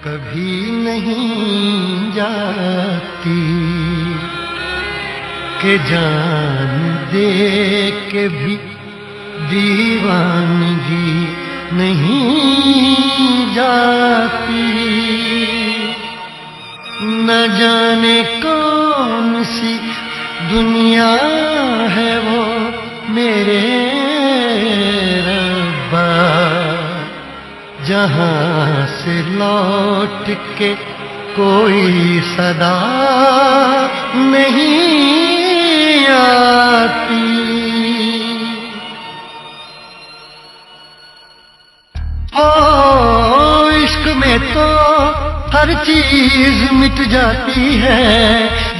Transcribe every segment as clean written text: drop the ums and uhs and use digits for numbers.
कभी नहीं जाती कि जान दे के भी दीवानगी नहीं जाती। न जाने कौन सी दुनिया है वो मेरे रब्बा, जहाँ से लौट के कोई सदा नहीं आती। ओ इश्क में तो हर चीज मिट जाती है,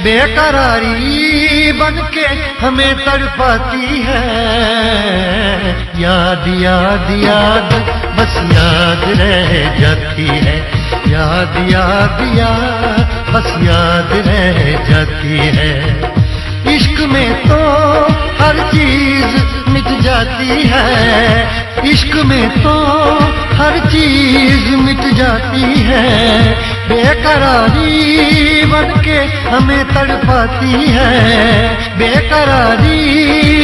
बेकरारी बनके हमें तड़पाती है। याद याद याद बस याद रह जाती है, याद याद याद बस याद रह जाती है। इश्क में तो हर चीज मिट जाती है, इश्क में तो हर चीज मिट जाती है, बेकरारी बनके हमें तड़पाती है, बेकरारी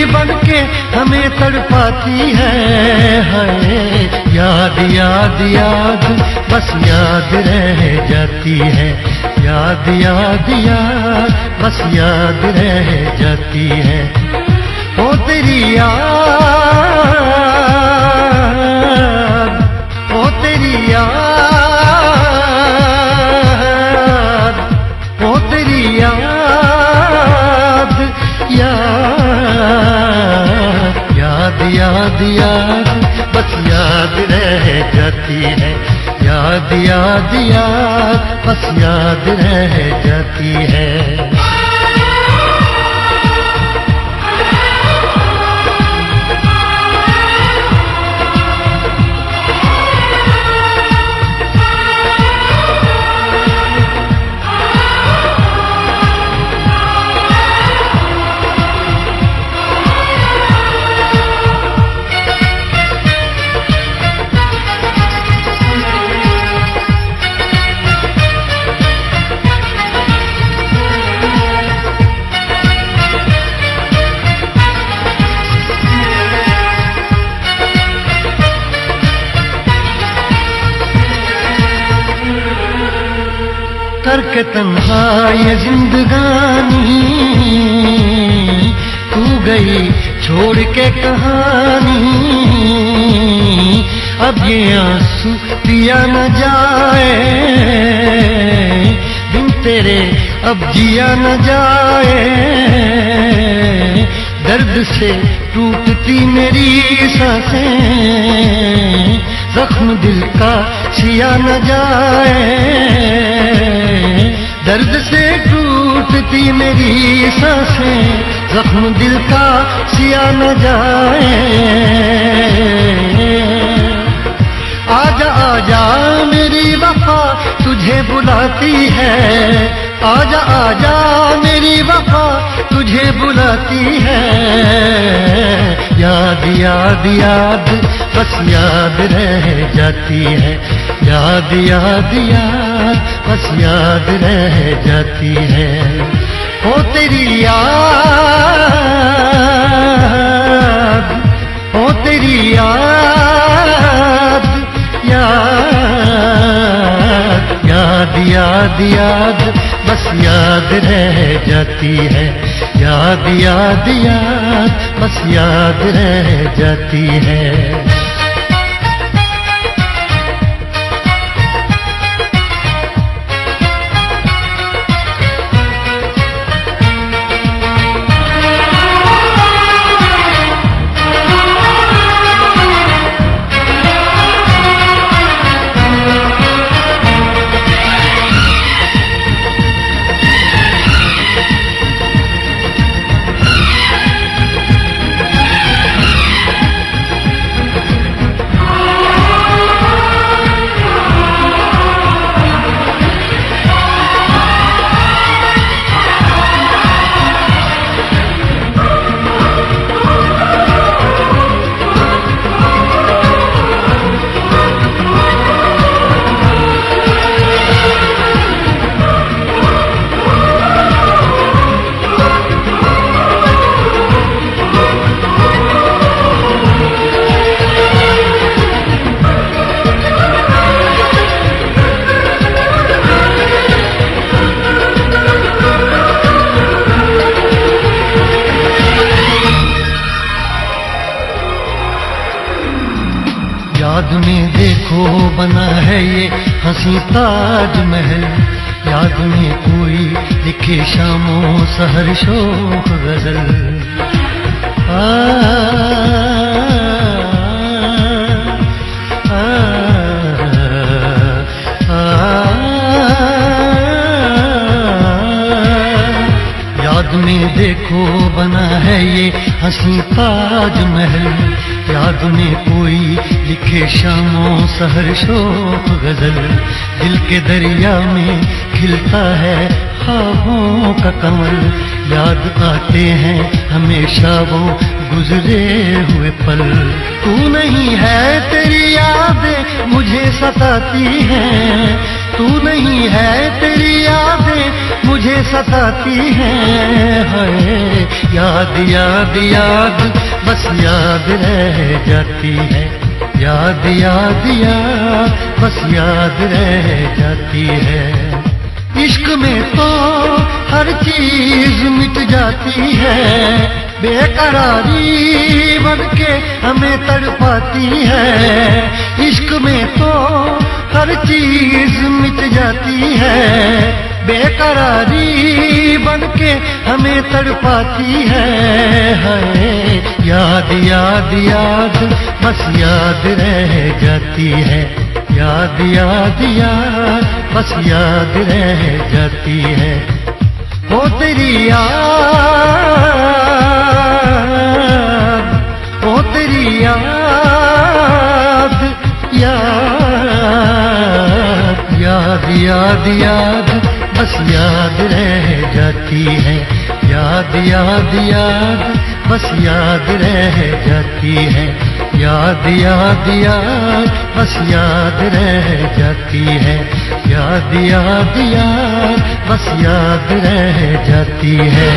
बनके हमें तड़पाती है। हाय याद याद याद बस याद रह जाती है, याद याद याद बस याद रह जाती है। ओ तेरी याद, ओ तेरी याद, ओ तेरी याद, याद याद याद बस याद रह जाती है, याद याद याद बस याद रह जाती है। करके तन्हा ये जिंदगानी, तू गई छोड़ के कहानी। अब ये आंसू पिया न जाए, बिन तेरे अब जिया न जाए। दर्द से टूटती मेरी सांसें, जख्म दिल का सिया न जाए। दर्द से टूटती मेरी सांसें, जख्म दिल का सिया न जाए। आजा आजा मेरी वफा तुझे बुलाती है, आजा आजा मेरी वफा तुझे बुलाती है। याद याद याद बस याद रह जाती है, याद याद याद बस याद रह जाती है। ओ तेरी याद, ओ तेरी याद, याद याद याद बस याद रह जाती है, याद याद याद बस याद रह जाती है। बना है ये हंसी ताजमहल, याद में कोई लिखे शामों सहर शोक गजल। याद में देखो बना है ये हंसी ताजमहल, याद में कोई लिखे शामों सहर शोक गजल। दिल के दरिया में खिलता है ख्वाबों का कमल, याद आते हैं हमेशा वो गुजरे हुए पल। तू नहीं है तेरी यादें मुझे सताती हैं, तू नहीं है तेरी यादें मुझे सताती हैं। हाय याद याद याद बस याद रह जाती है, याद याद याद बस याद रह जाती है। इश्क में तो हर चीज मिट जाती है, बेकरारी बनके हमें तड़पाती है। इश्क में तो हर चीज मिट जाती है, बेकरारी बनके हमें तड़पाती है। हाय याद याद याद बस याद रह जाती है, याद याद याद बस याद रह जाती है। हो तेरी याद, हो तेरी याद, याद याद याद याद बस याद रह जाती है, याद याद याद बस याद रह जाती है। याद याद याद बस याद रह जाती है, याद याद याद बस याद रह जाती है।